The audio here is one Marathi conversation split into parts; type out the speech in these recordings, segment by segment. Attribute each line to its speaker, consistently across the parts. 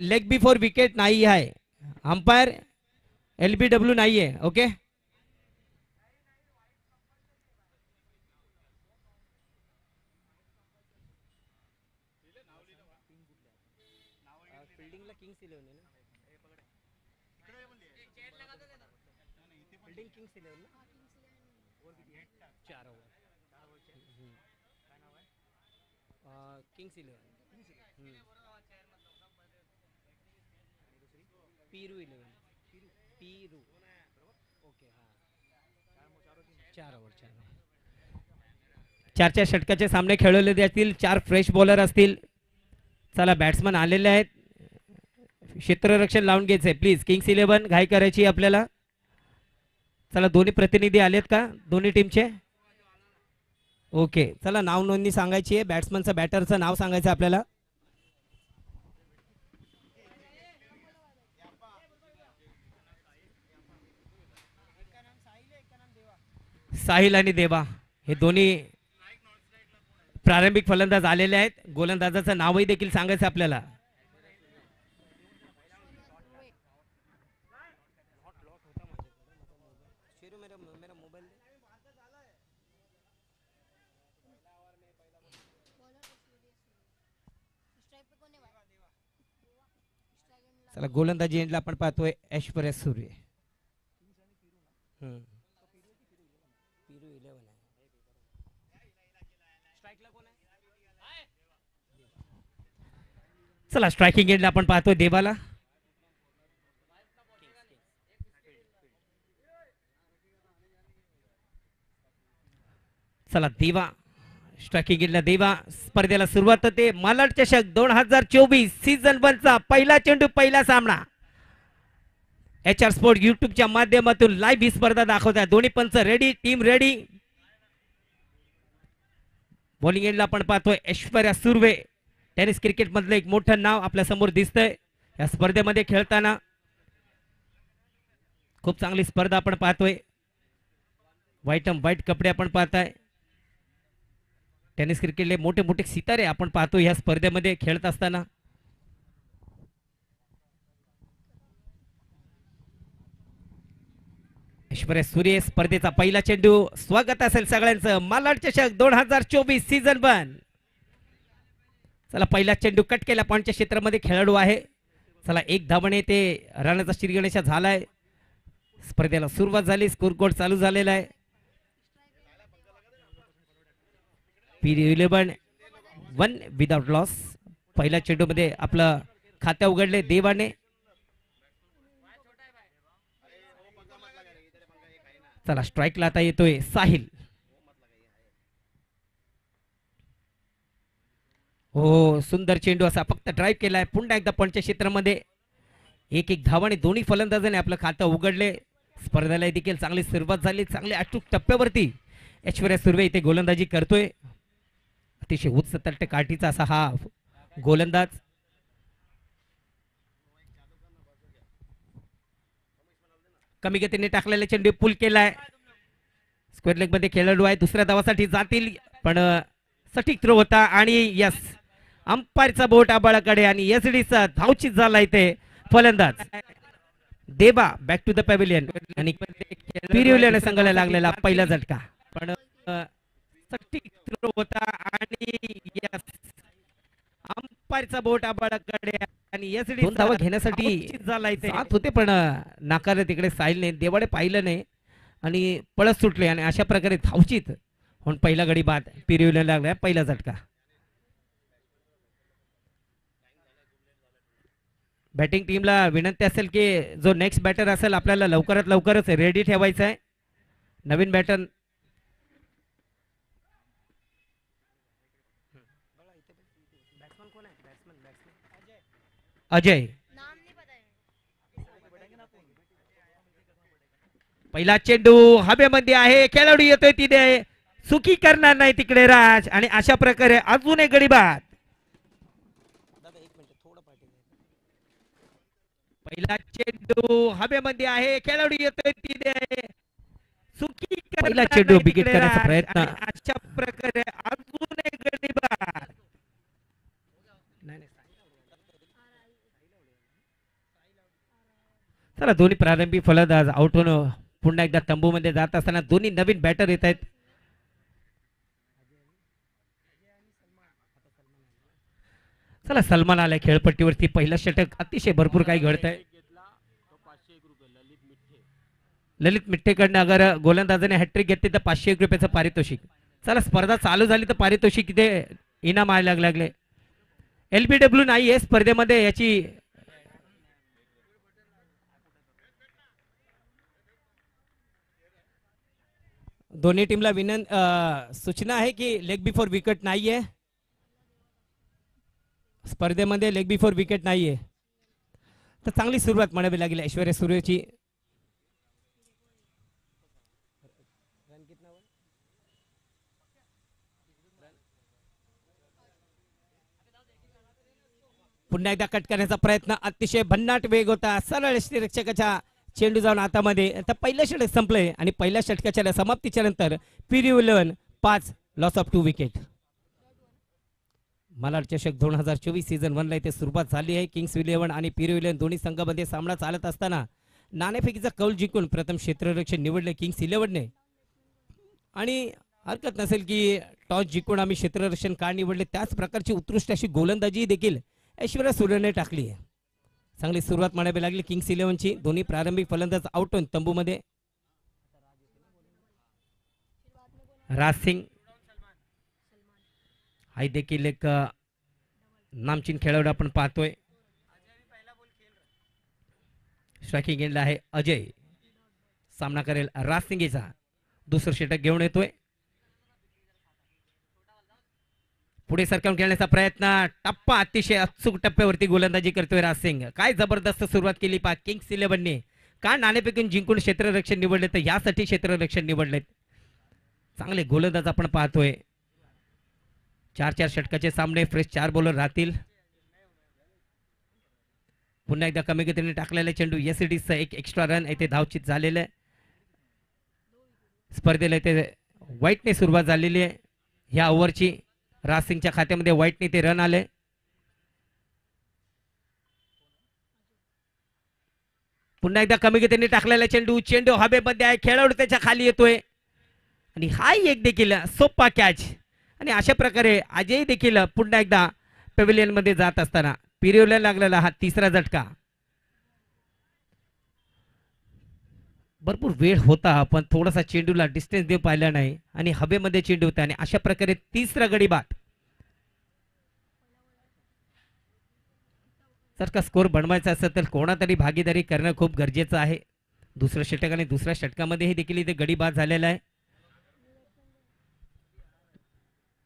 Speaker 1: लेग बिफोर विकेट नाही आहे. अंपायर LBW नाही आहे. ओके, किंग्स 11 पीरू 11 पीरू. ओके, चारच्या षटकाचे सामने खेळवले जातील. 4 फ्रेश बॉलर असतील. चला बॅट्समन आलेले आहेत. क्षेत्ररक्षण लावून घ्यायचंय प्लीज. किंग्स 11 घाई करायची आपल्याला. चला दोन्ही प्रतिनिधी आलेत का दोन्ही टीमचे? ओके, चला नाव नोंदणी सांगायची आहे. बॅट्समनचं बॅटरचं नाव सांगायचं आपल्याला. साहिल आणि देवा हे दोन्ही प्रारंभिक फलंदाज आलेले आहेत. गोलंदाजाचं नावही देखील सांगायचं आपल्याला. चला गोलंदाजी एंडला आपण पाहतोय ऐश्वर्या सूर्य. चला स्ट्रायकिंग एंडला आपण पाहतोय देवाला. चला देवा स्ट्रायकिंग एंडला देवा. स्पर्धेला सुरुवात होते. मालाड चषक 2024 सीझन 1 चा पहिला चेंडू पहिला सामना. HR स्पोर्ट युट्यूबच्या माध्यमातून लाईव्ह ही स्पर्धा दाखवत आहे. दोन्ही पंच रेडी, टीम रेडी. बॉलिंग एंडला आपण पाहतोय ऐश्वर्या सुर्वे. टेनिस क्रिकेट मधलं एक मोठं नाव आपल्या समोर दिसतंय या स्पर्धेमध्ये खेळताना. खूप चांगली स्पर्धा आपण पाहतोय. व्हाईट अँड व्हाईट कपडे आपण पाहताय. टेनिस क्रिकेटले मोठे मोठे सितारे आपण पाहतो या स्पर्धेमध्ये खेळत असताना. ऐश्वर्या सूर्य स्पर्धेचा पहिला चेंडू. स्वागत असेल सगळ्यांचं. मालाड चषक 2024 सीझन 1. चला पहिला चेंडू कट केला. पॉईंटच्या क्षेत्रामध्ये खेळाडू आहे. चला एक धावणे ते रनाचा श्रीगणेशा झालाय. स्पर्धेला सुरुवात झाली. स्कोर बोर्ड चालू झालेला आहे. P11 1 without loss. पहिल्या चेंडू मध्ये आपलं खाते उघडले देवाने. चला स्ट्राईकला आता येतोय साहिल. हो सुंदर चेंडू असा फक्त ड्राईव्ह केलाय. पुन्हा एकदा पंच क्षेत्रामध्ये एक एक धावाने दोन्ही फलंदाजांनी आपलं खातं उघडले. स्पर्धेला देखील चांगली सुरुवात झाली. चांगले अचूक टप्प्यावरती ऐश्वर्या सुर्वे इथे गोलंदाजी करतोय. अतिशय उच्च तट्ट काठीचा असा हा गोलंदाज. कमी गतीने टाकलेला चेंडू पुल केलाय. स्क्वेअर लेग मध्ये खेळाडू आहे. दुसऱ्या धावासाठी जातील पण सटीक थ्रो होता आणि यस अंपायरचा बोट आबाळाकडे आणि एसडीचा धावचीत झाला इथे फलंदाज देवा. बॅक टू द पॅव्हिलियन आणि पिरिवल्याने संघाला लागलेला पहिला झटका पण सटीक थ्रो होता आणि यस अंपायरचा बोट आबाळाकडे आणि एसडी दोन धावा घेण्यासाठी झाला इथे होते पण नाकारले तिकडे साहिलने. देवाडे पाहिलं नाही आणि पळत सुटले आणि अशा प्रकारे धावचीत म्हणून पहिला गडी बाद. पिरिवल्या लागला पहिला झटका. बॅटिंग टीमला विनंती असेल की जो नेक्स्ट बॅटर असेल आपल्याला लवकरात लवकरच रेडी ठेवायचा आहे. नवीन बॅटर अजय. पहिला चेंडू हवेमध्ये आहे. खेळाडू येतोय तिथे चुकी करणार नाही तिकडे राज आणि अशा प्रकारे अजून एक गडी बाद. पहिला चेंडू हवेमध्ये आहे. खेळाडू येतोय तिथे चुकी पहिला चेंडू विकेट करण्याचा प्रयत्न. अशा प्रकारे अजून एक गडी बाद. चला दोन्ही प्रारंभी फलंदाज आउट होऊन पुन्हा एकदा तंबूमध्ये जात असताना दोन्ही नवीन बॅटर येत आहेत. चला सलमान आलाय खेळपट्टीवरती. पहिलं षटक अतिशय भरपूर काही घडतंय. ललित मिठ्ठेकडनं अगर गोलंदाजाने हॅट्रिक घेतली तर 501 रुपयाचं पारितोषिक. चला स्पर्धा चालू झाली तर पारितोषिक इथे इनाम आणायला लागले. LBW नाही आहे स्पर्धेमध्ये याची दोन्ही टीमला सूचना आहे की लेग बिफोर विकेट नाहीये स्पर्धेमध्ये. लेग बिफोर विकेट नाहीये तर चांगली सुरुवात म्हणावी लागेल ऐश्वर्या सूर्यची. पुन्हा एकदा कट करण्याचा प्रयत्न. अतिशय भन्नाट वेग होता. सरळ रक्षकाच्या चेंडू जाऊन हातामध्ये. आता पहिलं षटक संपलंय आणि पहिल्या षटकाच्या समाप्तीच्या नंतर PRU11 5 loss of 2 wicket. Malad चषक 2024 सीझन 1 ला इथे सुरुवात झाली आहे. किंग्स 11 आणि PRU11 दोन्ही संघामध्ये सामना चालत असताना नाणेफेकीचा कौल जिंकून प्रथम क्षेत्ररक्षण निवडले किंग्स 11 ने. आणि हरकत नसेल की टॉस जिंकून आम्ही क्षेत्ररक्षण का निवडले त्याच प्रकारची उत्कृष्ट अशी गोलंदाजी देखील ऐश्वर्या सूर्यने टाकली आहे. चांगली सुरुवात म्हणावी लागली किंग्स 11 ची. दोन्ही प्रारंभिक फलंदाज आउट होऊन तंबूमध्ये. राज सिंग हा देखील एक नामचीन खेळाडू आपण पाहतोय. स्ट्रायकिंग एंडला आहे अजय. सामना करेल राज सिंगचा. दुसरं षटक घेऊन येतोय. पुढे सरकावून खेळण्याचा प्रयत्न. टप्पा अतिशय अचूक टप्प्यावरती गोलंदाजी करतोय राज सिंग. काय जबरदस्त सुरुवात केली पा किंग्स 11 ने. का नाणेफेकून जिंकून क्षेत्ररक्षण निवडले तर यासाठी क्षेत्ररक्षण निवडलेत. चांगले गोलंदाज आपण पाहतोय. 4-4 षटकाचे सामने. फ्रेश 4 बॉलर राहतील. पुन्हा एकदा कमी गतीने टाकलेला चेंडू. SCDचा एक एक्स्ट्रा रन येथे धावचित झालेलं आहे. स्पर्धेला इथे व्हाईटने सुरुवात झालेली आहे ह्या ओव्हरची. राज सिंगच्या खात्यामध्ये व्हाईटने ते रन आले. पुन्हा एकदा कमी गतीने टाकलेला चेंडू. चेंडू हवेमध्ये आहे. खेळाडू त्याच्या खाली येतोय आणि हा एक देखील सोपा कॅच. आणि अशा प्रकारे अजय देखील पुन्हा एकदा पॅव्हिलियन मध्ये जात असताना PRU11 लागलेला हा तिसरा झटका. भरपूर वेळ होता पण थोडासा चेंडूला डिस्टन्स देऊ पाहिला नाही आणि हवेमध्ये चेंडू होता आणि अशा प्रकारे तिसरा गडी बाद. जर का स्कोर बनवायचा असेल तर कोणातरी भागीदारी करणं खूप गरजेचं आहे. दुसरं षटक आणि दुसऱ्या षटकामध्ये देखील इथे गडी बाद झालेला आहे.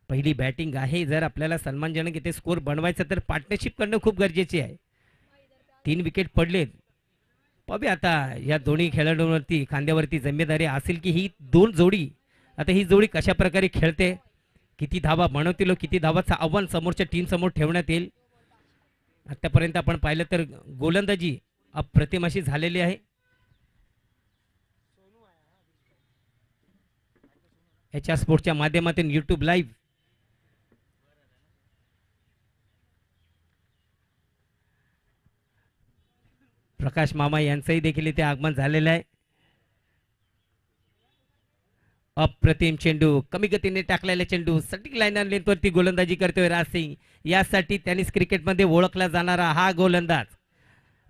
Speaker 1: पहिली बॅटिंग आहे. जर आपल्याला सन्मानजनक इथे स्कोर बनवायचा तर पार्टनरशिप करणं खूप गरजेचे आहे. 3 विकेट पडलेत. पाहूया आता या दोन्ही खेळाडूंवरती खांद्यावरती जिम्मेदारी असेल की ही दोन जोडी आता ही जोडी कशा प्रकारे खेळते. किती धावा बनवतील. किती धावाचं आव्हान समोरच्या टीम समोर ठेवण्यात येईल. आतापर्यंत आपण पाहिलं तर गोलंदाजी अप्रतिम अशी झालेली आहे. HR स्पोर्ट्सच्या माध्यमातून YouTube लाईव्ह प्रकाश मामा यांचंही देखील इथे आगमन झालेलं आहे. अप्रतिम चेंडू. कमी गतीने टाकलेला चेंडू. सटीक लाईन लेंथवरती गोलंदाजी करतोय राज सिंग. यासाठी त्यांनीच क्रिकेटमध्ये ओळखला जाणारा हा गोलंदाज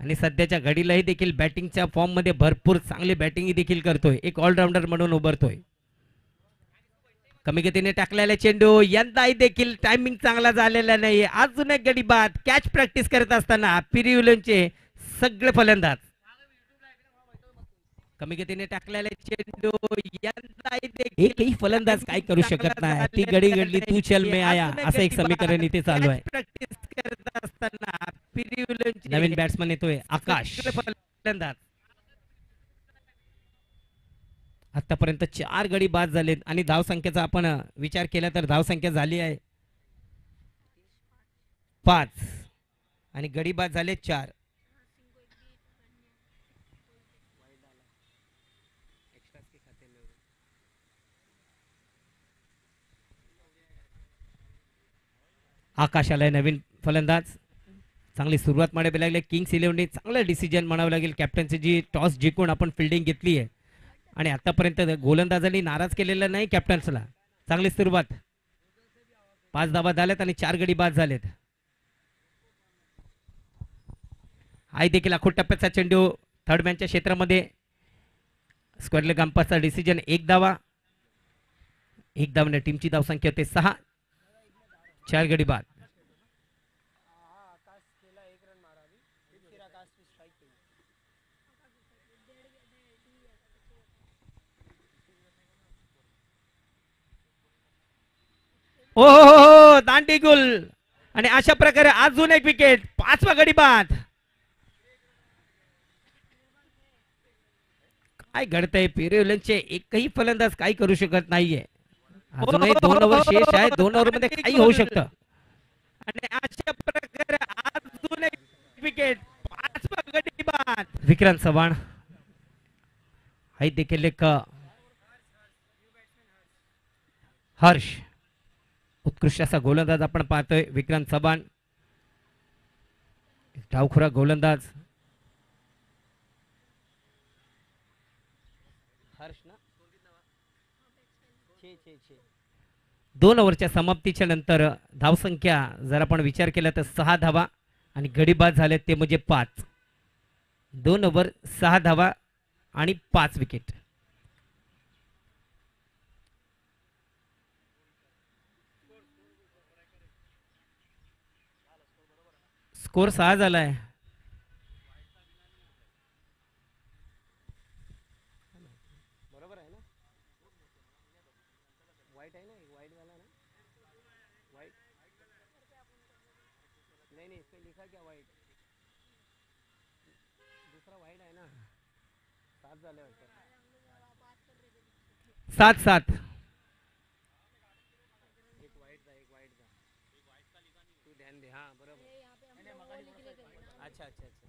Speaker 1: आणि सध्याच्या घडीलाही देखील बॅटिंगच्या फॉर्म मध्ये भरपूर चांगली बॅटिंग देखील करतोय. एक ऑलराऊंडर म्हणून उभरतोय. कमी गतीने टाकलेला चेंडू. यंदाही देखील टायमिंग चांगला झालेला नाही. अजून एक गडी बाद. कॅच प्रॅक्टिस करत असताना PRU11चे सगळे फलंदाज. कमी गतीने टाकलेला चेंडू. एकही फलंदाज काय करू शकत नाही. ती गडी घडली तू चल मे आया असं एक समीकरण इथे चालू आहे. प्रॅक्टिस करत असताना नवीन बॅट्समन येतोय आकाश. फलंदाज आतापर्यंत 4 गडी बाद झालेत आणि धावसंख्येचा आपण विचार केला तर धावसंख्या झाली आहे 5 आणि गडी बाद झाले 4. आकाश आलाय नवीन फलंदाज. चांगली सुरुवात म्हणावी लागली किंग्स इलेव्हनने. चांगलं डिसिजन म्हणावं लागेल कॅप्टनची जी टॉस जिंकून आपण फिल्डिंग घेतली आहे आणि आतापर्यंत गोलंदाजांनी नाराज केलेलं नाही कॅप्टन्सला. चांगली सुरुवात. 5 धावा झाल्यात आणि 4 गडी बाद झालेत. आई देखील आखूड टप्प्याचा चेंडू थर्ड मॅनच्या क्षेत्रामध्ये. स्क्वेअर लेग अंपायरचा डिसिजन 1 धावा. 1 धावाने टीमची धावसंख्या होते 6. 4 गडी बाद. ओ हो दांडी गुल आणि अशा प्रकारे अजून एक विकेट. 5वा गडी बाद. काय घडतंय पेरियोलनचे एकही फलंदाज काही करू शकत नाहीये. अजूनही 2 ओव्हर शेष आहे. 2 ओव्हर मध्ये काही होऊ शकतं आणि अशा प्रकारे अजून एक विकेट. 5वा गडी बाद. विक्रांत चव्हाण हाही देखील एक हर्ष उत्कृष्ट असा गोलंदाज आपण पाहतोय. विक्रांत चव्हाण डावखुरा गोलंदाज. हर्ष ना 2 ओव्हरच्या समाप्तीच्या नंतर धावसंख्या जर आपण विचार केला तर 6 धावा आणि गडी बाद झाले ते म्हणजे 5. 2 ओव्हर 6 धावा आणि 5 विकेट. स्कोर 6 झालाय. बरोबर आहे ना. वाईट आहे ना. वाईट झाला ना. वाईट नाही नाही इसमें लिखा क्या वाईट. दूसरा वाईट आहे ना. 7 झाले वाटतं. 7-7. एक वाईट था. तू ध्यान दे. हाँ बरोबर. अच्छा अच्छा अच्छा.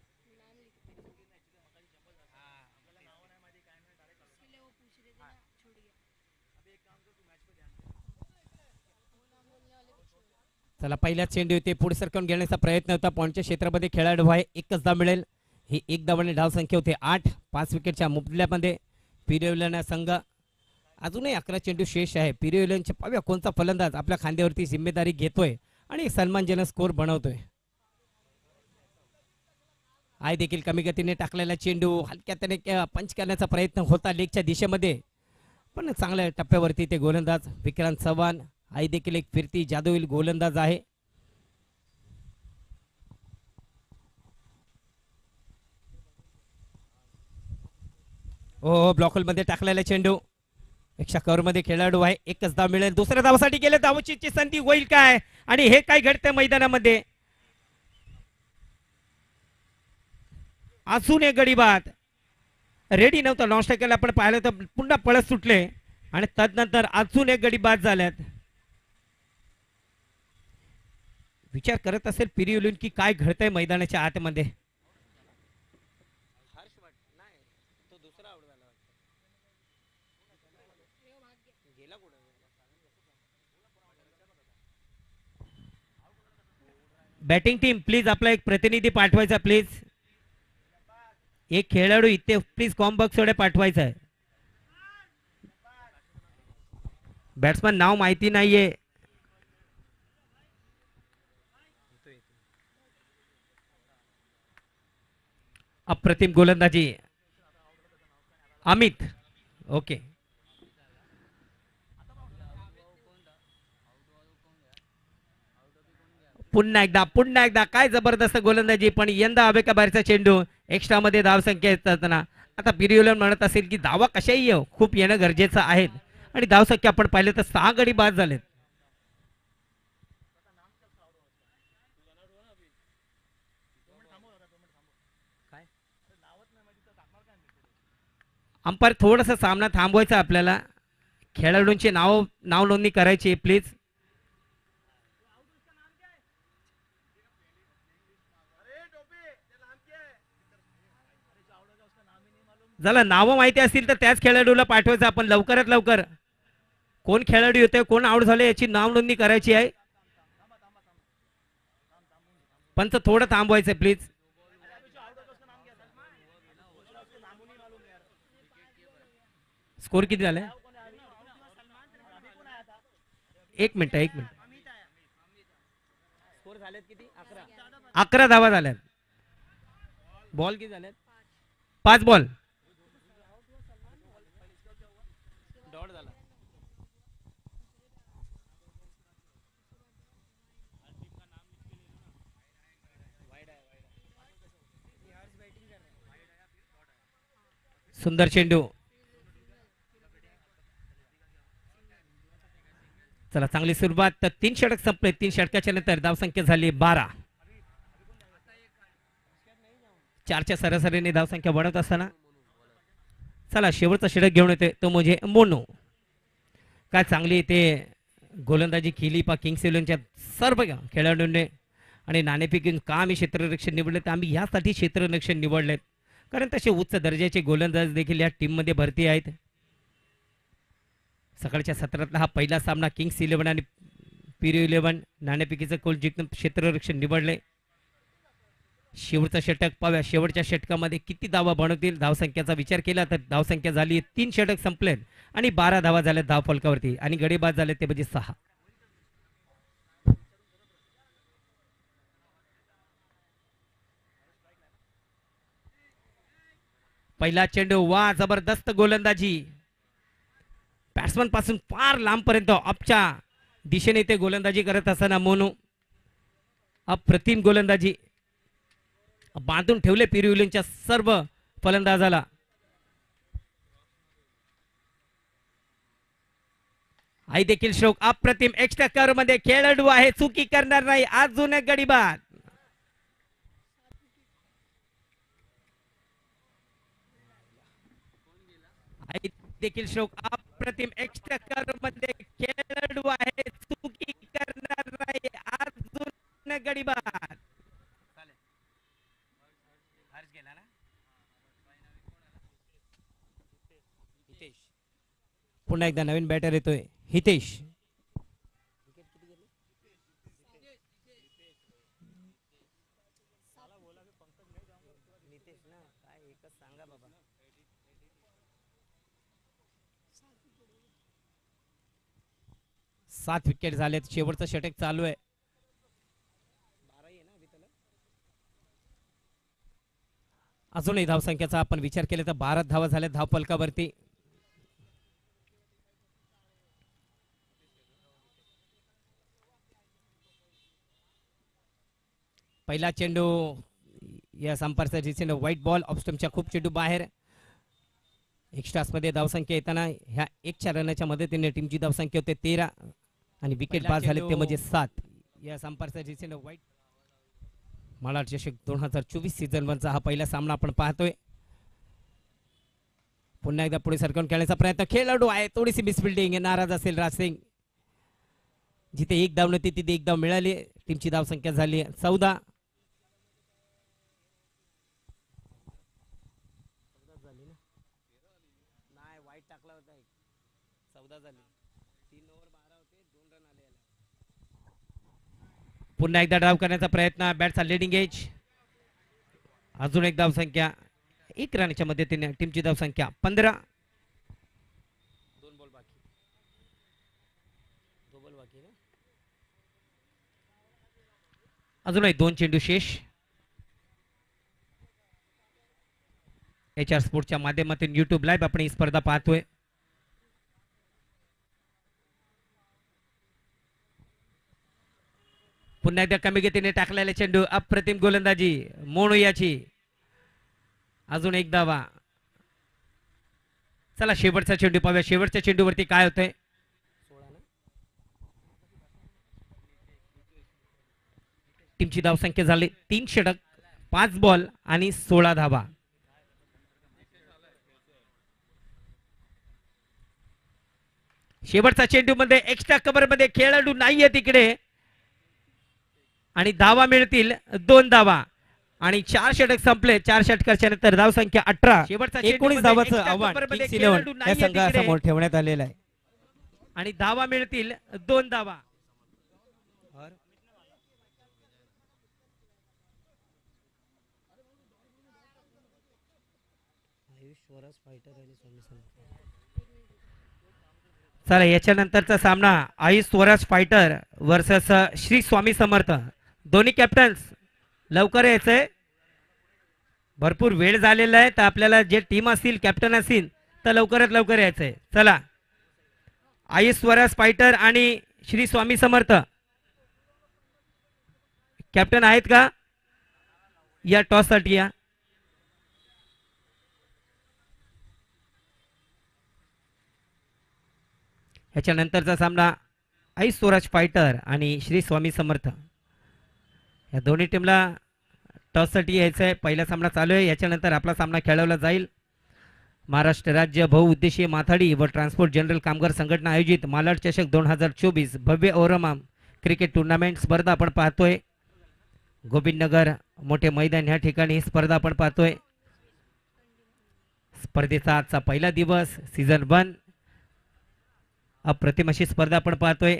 Speaker 1: चला पहिल्या चेंडू ते पुढे सरकवून घेण्याचा प्रयत्न होता. पॉईंटच्या क्षेत्रामध्ये खेळाडू आहे. 1च धाव मिळेल. ही 1 धावाने धाव संख्या होते 8. 5 विकेटच्या मुबल्यामध्ये पिरियोलन संघ. अजूनही 11 चेंडू शेष आहे. पिरियोलनचे पाहूया कोणता फलंदाज आपल्या खांद्यावरती जिम्मेदारी घेतोय आणि सन्मानजनक स्कोर बनवतोय. आई देखील कमी गतीने टाकलेला चेंडू हलक्याने पंच करण्याचा प्रयत्न होता लेगच्या दिशेमध्ये, पण चांगल्या टप्प्यावरती ते गोलंदाज विक्रांत चव्हाण. आई देखील एक फिरती जादूईल गोलंदाज आहे. हो ब्लॉकहोल मध्ये टाकलेला चेंडू. एकशा कव्हर मध्ये खेळाडू आहे. 1च धाव मिळेल. दुसऱ्या धावासाठी गेले. धावची संधी होईल काय आणि हे काय घडतंय मैदानामध्ये. अजून एक गडी बाद. रेडी नव्हतं नॉनस्ट्रायकरला आपण पाहिलं तर पुन्हा पळत सुटले आणि तदनंतर अजून एक गडी बाद झाल्यात. विचार करत असेल पिरियोलन की काय घडतंय मैदानाच्या आतमध्ये. बॅटिंग टीम प्लीज आपला एक प्रतिनिधी पाठवायचा प्लीज. एक खेळाडू इथे प्लीज कॉम बॉक्स कडे पाठवायचा आहे. बॅट्समन नाव माहिती नाहीये. अप्रतिम गोलंदाजी अमित. ओके पुन्हा एकदा काय जबरदस्त गोलंदाजी. पण यंदा हवे का बाहेरचा चेंडू. एक्स्ट्रा मध्ये धाव संख्या येताना आता पिरियोलन म्हणत असेल की धावा कशाही खूप येणं गरजेचं आहे आणि धाव संख्या आपण पाहिलं तर 6 गडी बाद झालेत. अंपायर थोडंसं सामना थांबवायचा आपल्याला. खेळाडूंची नाव नोंदणी करायची प्लीज. जरा नावं माहिती असतील तर त्याच खेळाडूला पाठवायचं आपण लवकरात लवकर. कोण खेळाडू होते कोण आउट झाले याची नाव नोंदणी करायची आहे. पंच थोडं थांबवायचं प्लीज. स्कोर किती झालाय? एक मिनिट. स्कोर झालेत किती? 11 धावा झाल्यात. बॉल किती झाल्यात? 5 बॉल. डॉट झाला. सुंदर चेंडू. चला चांगली सुरुवात. तर 3 षटक संपले. 3 षटकाच्या नंतर धावसंख्या झाली 12. 4च्या सरासरीने धावसंख्या वाढत असताना चला शेवटचा षटक घेऊन येते तो म्हणजे मोनू. काय चांगली ते गोलंदाजी केली पा किंग्स इलेव्हनच्या सर्व खेळाडूंनी. आणि नाणेफेकीतून का आम्ही क्षेत्ररक्षण निवडले तर आम्ही यासाठी क्षेत्ररक्षण निवडलेत कारण तसे उच्च दर्जाचे गोलंदाज देखील या टीममध्ये भरती आहेत. सकाळच्या सत्रातला हा पहिला सामना किंग्स इलेव्हन आणि पिरो इलेव्हन नाणेफेकीचं कोल जिंकून क्षेत्ररक्षण निवडले. शेवटचा षटक पाहूया. शेवटच्या षटकामध्ये किती धावा बनवतील. धावसंख्येचा विचार केला तर धावसंख्या झाली 3 षटक संपलेत आणि 12 धावा झाल्या धाव फलकावरती आणि गडी बाद झाले ते म्हणजे 6. पहिला चेंडू. वा जबरदस्त गोलंदाजी. बॅट्समन पासून फार लांबपर्यंत अपच्या दिशेने ते गोलंदाजी करत असताना मोनू अप्रतिम गोलंदाजी बांधून ठेवले पिरो इलेव्हनच्या सर्व फलंदाजाला. आई देखील श्रोक अप्रतिम एक्स्ट्रा कव्हर मध्ये खेळाडू आहे. चुकी करणार नाही. अजून एक गडी बाद. आई देखील श्रोक अप्रतिम एक्स्ट्रा कव्हर मध्ये खेळाडू आहे. चुकी करणार नाही. अजून एक गडी बाद. पुन्हा एकदा नवीन बॅटर येतोय हितेश. सात विकेट झालेत. शेवटचं षटक चालू आहे. अजूनही धावसंख्येचा आपण विचार केला तर 12 धावा झाल्या धाव फलकावरती. पहिला चेंडू या संपर्कचा चेंडू व्हाईट बॉल ऑफस्टम्पच्या खूप चेंडू बाहेर. एक्स्ट्रास मध्ये धावसंख्या येताना ह्या 1च्या रनाच्या मदतीने टीमची धावसंख्या होते 13 आणि विकेट बाद झाले ते म्हणजे 7. या संपर्कचा चेंडू व्हाईट. मलाड चषक 2024 सीझन 1चा हा पहिला सामना आपण पाहतोय. पुन्हा एकदा पुढे सरकवून खेळण्याचा प्रयत्न. खेळाडू आहे. थोडीशी मिसफिल्डिंग. नाराज असेल राजसिंग. जिथे 1 धाव नव्हती तिथे 1 धाव मिळाली. टीमची धावसंख्या झाली 14. पुन्हा एकदा ड्राइव करण्याचा प्रयत्न. बॅटचा लीडिंग एज. अजून एक धावसंख्या 1 रनच्या मदतीने टीमची धावसंख्या 15. 2 बॉल बाकी. अजूनही 2 चेंडू शेष. HR स्पोर्ट्सच्या माध्यमातून YouTube लाईव्ह आपण ही स्पर्धा पाहतोय. पुन्हा एकदा कमी गतीने टाकलेले चेंडू. अप्रतिम गोलंदाजी मोनू याची. अजून 1 धावा. चला शेवटचा चेंडू पाहूया. शेवटच्या चेंडूवरती काय होतंय. टीमची धावसंख्या झाली 3 षटक 5 बॉल आणि 16 धावा. शेवटचा चेंडू मध्ये एक्स्ट्रा कव्हर मध्ये खेळाडू नाहीये तिकडे आणि धावा मिळतील 2 धावा आणि 4 षटक संपले. 4 षटकाच्या नंतर धावसंख्या 18. शेवटचा 19 धावाचं आव्हान किंग्स इलेव्हन या संघासमोर ठेवण्यात आलेलं आहे आणि धावा मिळतील 2 धावा. चला याच्यानंतरचा सामना आई स्वराज फायटर वर्सेस श्री स्वामी समर्थ. दोन्ही कॅप्टन्स लवकर यायचंय, भरपूर वेळ झालेला आहे, तर आपल्याला जे टीम असतील कॅप्टन असतील तर लवकरात लवकर यायचंय. चला आई स्वराज फायटर आणि श्री स्वामी समर्थ कॅप्टन आहेत का? या टॉस साठी या. ह्याच्यानंतरचा सामना आई स्वराज फायटर आणि श्री स्वामी समर्थ या दोन्ही टीमला टॉससाठी यायचं आहे. पहिला सामना चालू आहे, याच्यानंतर आपला सामना खेळवला जाईल. महाराष्ट्र राज्य बहुउद्देशीय माथाडी व ट्रान्सपोर्ट जनरल कामगार संघटना आयोजित मालाड चषक 2024 भव्य औरमाम क्रिकेट टुर्नामेंट स्पर्धा आपण पाहतोय. गोविंदनगर मोठे मैदान ह्या ठिकाणी स्पर्धा आपण पाहतोय. स्पर्धेचा आजचा पहिला दिवस, सीझन 1 अप्रतिम अशी स्पर्धा आपण पाहतोय.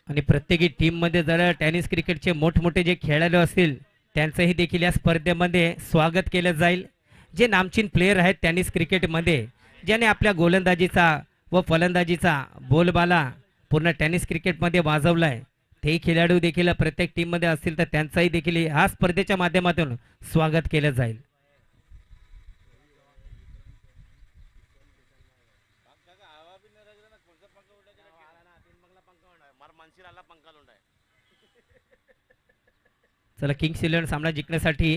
Speaker 1: आणि प्रत्येकी टीम मध्ये जर टेनिस क्रिकेटचे मोठमोठे जे खेळाडू असतील त्यांचंही देखील या स्पर्धेमध्ये स्वागत केलं जाईल. जे नामचीन प्लेयर आहेत टेनिस क्रिकेटमध्ये, ज्याने आपल्या गोलंदाजीचा व फलंदाजीचा बोलबाला पूर्ण टेनिस क्रिकेटमध्ये वाजवलाय, तेही खेळाडू देखील प्रत्येक टीममध्ये असतील तर त्यांचाही देखील ह्या स्पर्धेच्या माध्यमातून स्वागत केलं जाईल. चला किंग्स 11 सामना जिंकण्यासाठी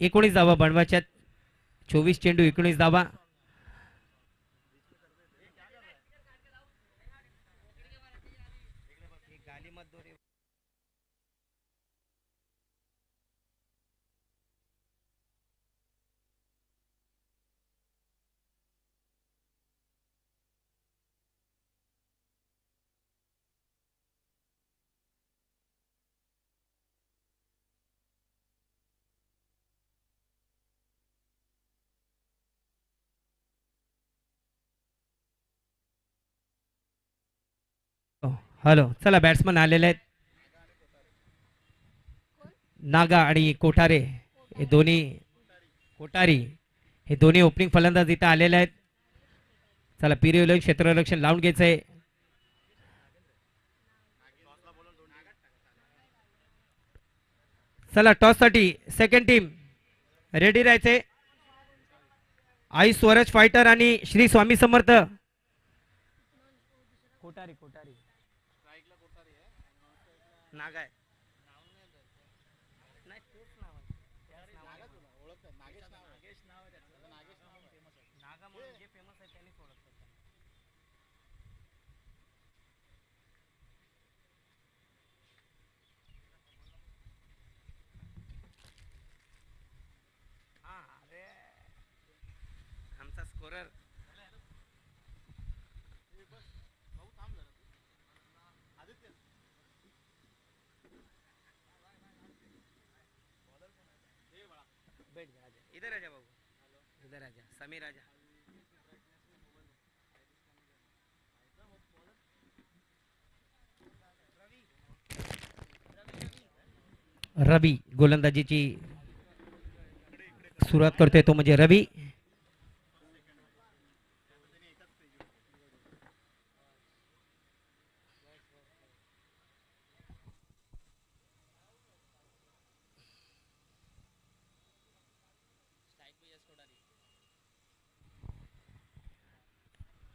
Speaker 1: 19 धावा बनवायच्या. 24 चेंडू 19 धावा. हॅलो, चला बॅट्समन आलेले आहेत. नागा आणि कोठारे हे दोन्ही, कोठारी हे दोन्ही ओपनिंग फलंदाज इथं आलेले आहेत. चला पिरियोलॉजी क्षेत्ररक्षण लावून घ्यायचंय. चला टॉस साठी सेकंड टीम रेडी राहायचे. आई स्वराज फायटर आणि श्री स्वामी समर्थ. कोठारी कोठारी नागा आहे. आमचा स्कोरर इधर आजा बाबू, इधर आजा समीर आजा. रवी गोलंदाजीची सुरुवात करतोय, तो म्हणजे रवी.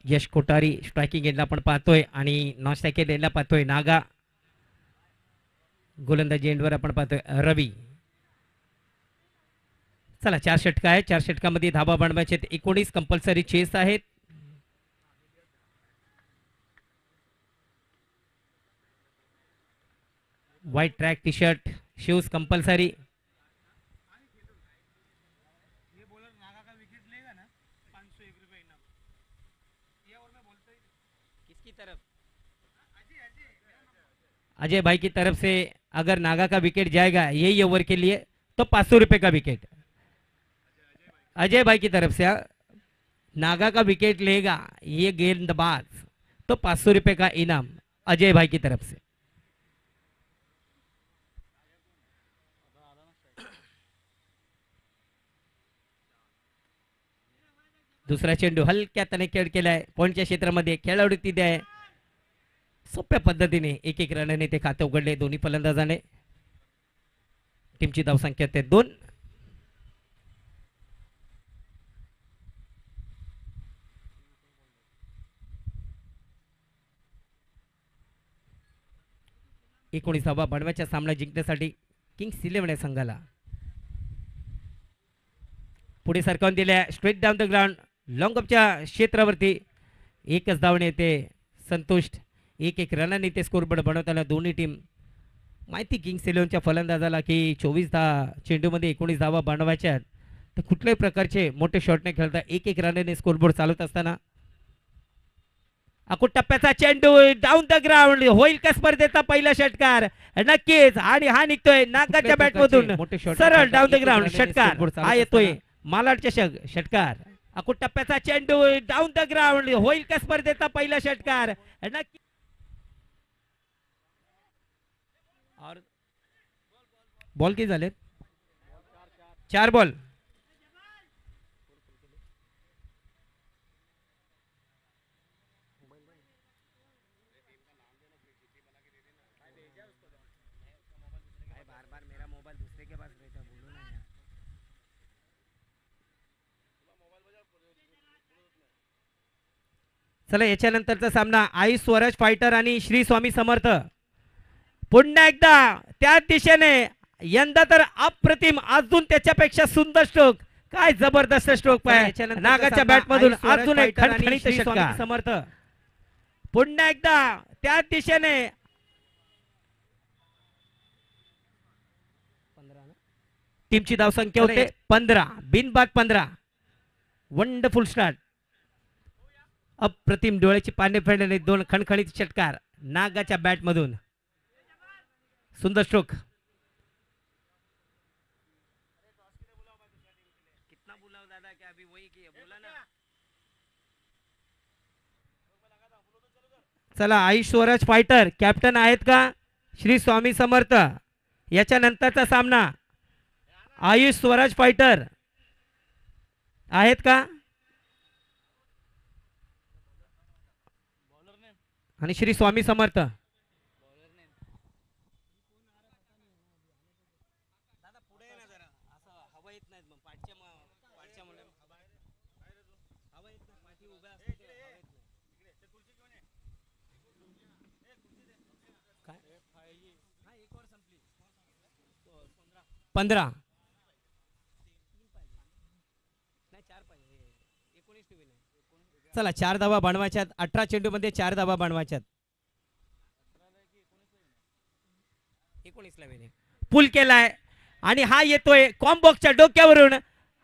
Speaker 1: यश कोठारी स्ट्रायकिंग एंडला आपण पाहतोय आणि नॉन स्ट्रायकिंग एंडला पाहतोय नागा. गोलंदाजी एंडवर आपण पाहतोय रवी. चला 4 षटका आहे, 4 षटकामध्ये धाबा बनवायचे 19 कंपल्सरी चेस आहेत. White track T shirt shoes compulsory. Ajay भाई की तरफ से अगर नागा का विकेट जाएगा यही ओवर के लिए तो 500 रुपए का विकेट अजय भाई की तरफ से। नागा का विकेट लेगा ये गेंदबाज तो 500 रुपए का इनाम अजय भाई की तरफ से। दुसरा चेंडू हलक्या त्याने खेळ केलाय पॉइंटच्या क्षेत्रामध्ये खेळाडू तिथे आहे सोप्या पद्धतीने एक एक रनाने ते खाते उघडले दोन्ही फलंदाजाने। टीमची धावसंख्या ते 2। एकोणीसावा बनवायचा सामना जिंकण्यासाठी किंग्स 11 संघाला पुढे सरकावून दिल्या straight down the ground long अपच्या क्षेत्रावरती एकच धावणे येते संतुष्ट एक एक रनाने ते स्कोरबोर्ड बनवताना दोन्ही टीम माहिती किंग्स 11च्या फलंदाजाला की 24 चेंडूमध्ये 19 धावा बनवायच्या तर कुठल्याही प्रकारचे मोठे शॉट नाही खेळता एक एक रनाने स्कोरबोर्ड चालवत असताना अकुट टप्प्याचा चेंडू डाऊन द ग्राउंड होईल का स्पर्धेचा पहिला षटकार नक्कीच आणि हा निघतोय नागाच्या बॅटमधून सरळ डाऊन द ग्राउंड षटकार हा येतोय मालाड चषक षटकार अकुट टप्प्याचा चेंडू डाऊन द ग्राउंड होईल का स्पर्धेचा पहिला षटकार नक्की बॉल किती झालेत 4 बॉल चला याच्यानंतरचा सामना आई स्वराज फायटर आणि श्री स्वामी समर्थ पुन्हा एकदा त्या दिशेने यंदा तर अप्रतिम अजून त्याच्यापेक्षा सुंदर स्ट्रोक काय जबरदस्त स्ट्रोक पाय नागाच्या बॅट मधून अजून एक खणखणीत षटकार समर्थ पुन्हा एकदा त्या दिशेने टीमची धावसंख्या होते 15 बिनबाद 15 वंडरफुल स्टार्ट अप्रतिम डोळ्याची पाने फेडलेले दोन खणखणीत षटकार नागाच्या बॅट मधून सुंदर स्ट्रोक चला आयुष स्वराज फायटर कॅप्टन आहेत का श्री स्वामी समर्थ याच्या नंतरचा सामना आयुष स्वराज फायटर आहेत का आणि श्री स्वामी समर्थ पंधरा चला 4 धावा बनवायच्यात 18 चेंडू मध्ये 4 धावा बनवायच्यात 19 ला पुल केलाय आणि हा येतोय कॉम्बॉक्सच्या डोक्यावरून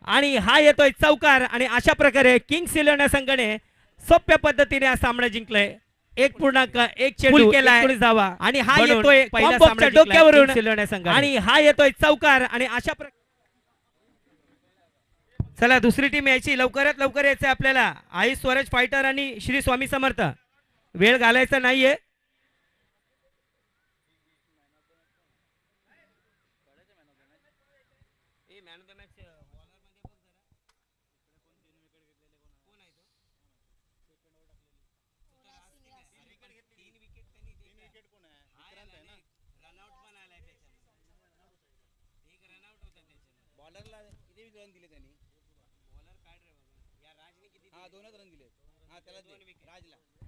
Speaker 1: आणि हा येतोय चौकार आणि अशा प्रकारे किंग्स 11 संघाने सोप्या पद्धतीने हा सामना जिंकलाय 1.1 चेंडू केलाय 19 धावा आणि हा येतोय कॉम्बॉक्सच्या डोक्यावरून आणि हा येतोय चौकार आणि अशा प्रकारे चला दुसरी टीम यायची लवकरात लवकर यायचं आपल्याला आई स्वराज फायटर आणि श्री स्वामी समर्थ वेळ घालायचा नाहीये
Speaker 2: दोनच रन दिले. हा त्याला राजला